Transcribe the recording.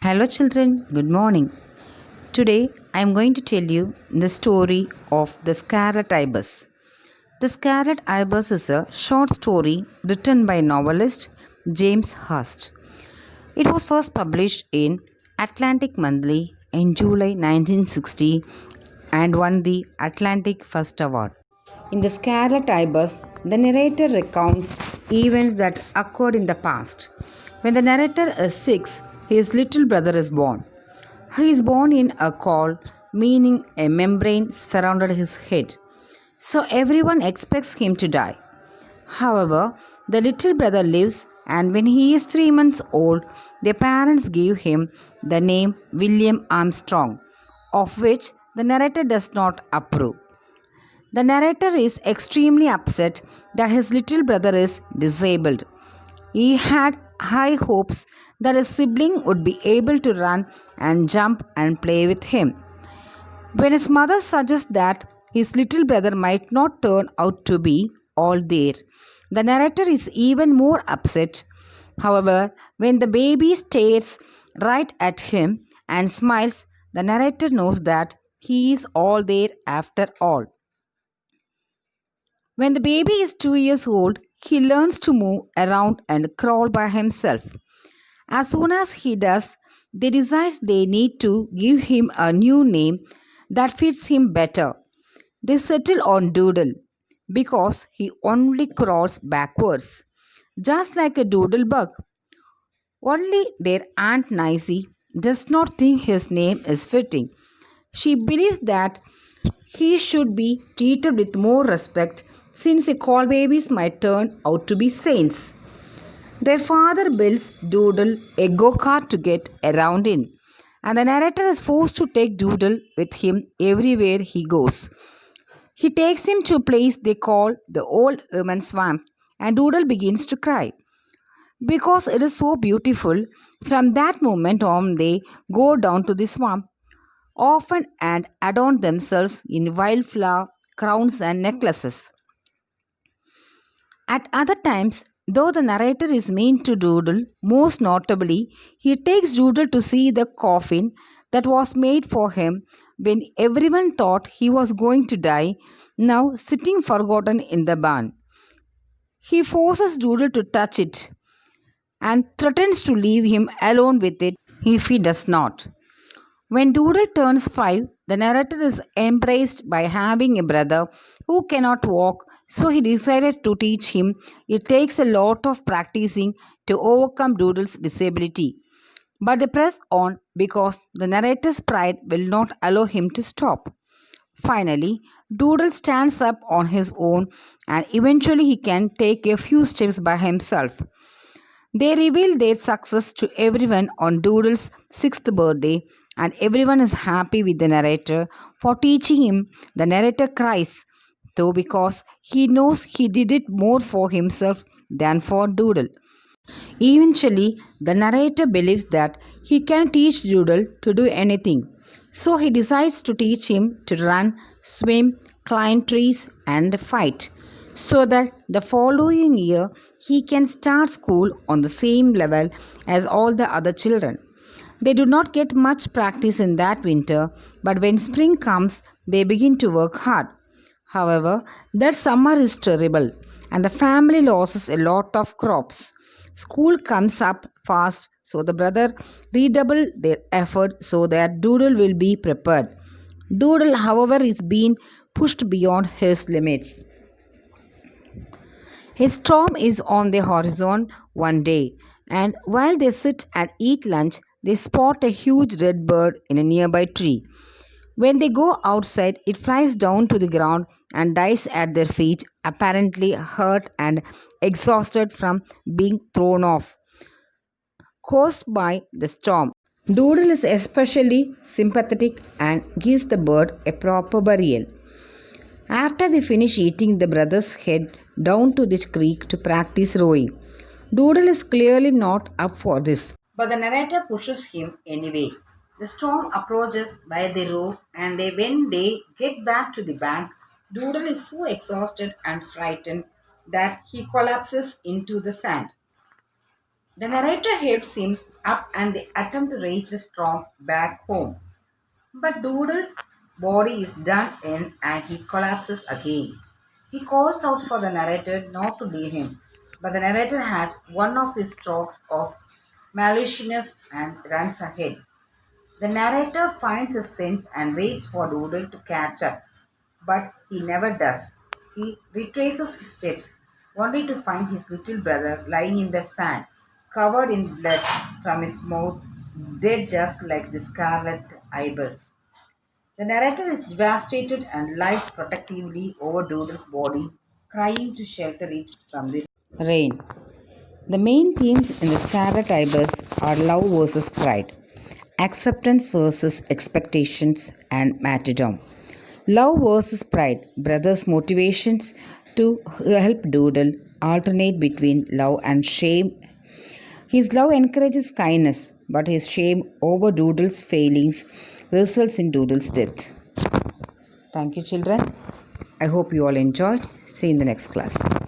Hello, children. Good morning. Today, I am going to tell you the story of the Scarlet Ibis. The Scarlet Ibis is a short story written by novelist James Hurst. It was first published in Atlantic Monthly in July 1960 and won the Atlantic First Award. In The Scarlet Ibis, the narrator recounts events that occurred in the past. When the narrator is 6, his little brother is born. He is born in a caul, meaning a membrane surrounded his head. So everyone expects him to die. However, the little brother lives, and when he is 3 months old, their parents give him the name William Armstrong, of which the narrator does not approve. The narrator is extremely upset that his little brother is disabled. He had high hopes that his sibling would be able to run and jump and play with him. When his mother suggests that his little brother might not turn out to be all there, the narrator is even more upset. However, when the baby stares right at him and smiles, the narrator knows that he is all there after all. When the baby is 2 years old, he learns to move around and crawl by himself. As soon as he does, they decide they need to give him a new name that fits him better. They settle on Doodle because he only crawls backwards, just like a doodle bug. Only their Aunt Nicey does not think his name is fitting. She believes that he should be treated with more respect since the call babies might turn out to be saints. Their father builds Doodle a go-kart to get around in, and the narrator is forced to take Doodle with him everywhere he goes. He takes him to a place they call the Old Women's Swamp, and Doodle begins to cry. Because it is so beautiful, from that moment on they go down to the swamp, often and adorn themselves in wildflower crowns and necklaces. At other times, though the narrator is mean to Doodle, most notably, he takes Doodle to see the coffin that was made for him when everyone thought he was going to die, now sitting forgotten in the barn. He forces Doodle to touch it and threatens to leave him alone with it if he does not. When Doodle turns 5, the narrator is embraced by having a brother who cannot walk, so he decided to teach him. It takes a lot of practicing to overcome Doodle's disability. But they press on because the narrator's pride will not allow him to stop. Finally, Doodle stands up on his own and eventually he can take a few steps by himself. They reveal their success to everyone on Doodle's 6th birthday, and everyone is happy with the narrator for teaching him. The narrator cries, though, because he knows he did it more for himself than for Doodle. Eventually, the narrator believes that he can teach Doodle to do anything, so he decides to teach him to run, swim, climb trees, and fight, so that the following year he can start school on the same level as all the other children. They do not get much practice in that winter, but when spring comes, they begin to work hard. However, that summer is terrible, and the family loses a lot of crops. School comes up fast, so the brother redouble their effort so that Doodle will be prepared. Doodle, however, is being pushed beyond his limits. A storm is on the horizon one day, and while they sit and eat lunch, they spot a huge red bird in a nearby tree. When they go outside, it flies down to the ground and dies at their feet, apparently hurt and exhausted from being thrown off, caused by the storm. Doodle is especially sympathetic and gives the bird a proper burial. After they finish eating, the brothers head down to the creek to practice rowing. Doodle is clearly not up for this, but the narrator pushes him anyway. The storm approaches by the row, and when they get back to the bank, Doodle is so exhausted and frightened that he collapses into the sand. The narrator helps him up and they attempt to raise the storm back home. But Doodle's body is done in and he collapses again. He calls out for the narrator not to leave him, but the narrator has one of his strokes of maliciousness and runs ahead. The narrator finds his sins and waits for Doodle to catch up, but he never does. He retraces his steps, only to find his little brother lying in the sand, covered in blood from his mouth, dead just like the scarlet ibis. The narrator is devastated and lies protectively over Doodle's body, crying to shelter it from the rain. The main themes in the Scarlet Ibis are love versus pride, acceptance versus expectations, and martyrdom. Love versus pride, brothers' motivations to help Doodle alternate between love and shame. His love encourages kindness, but his shame over Doodle's failings results in Doodle's death. Thank you, children. I hope you all enjoyed. See you in the next class.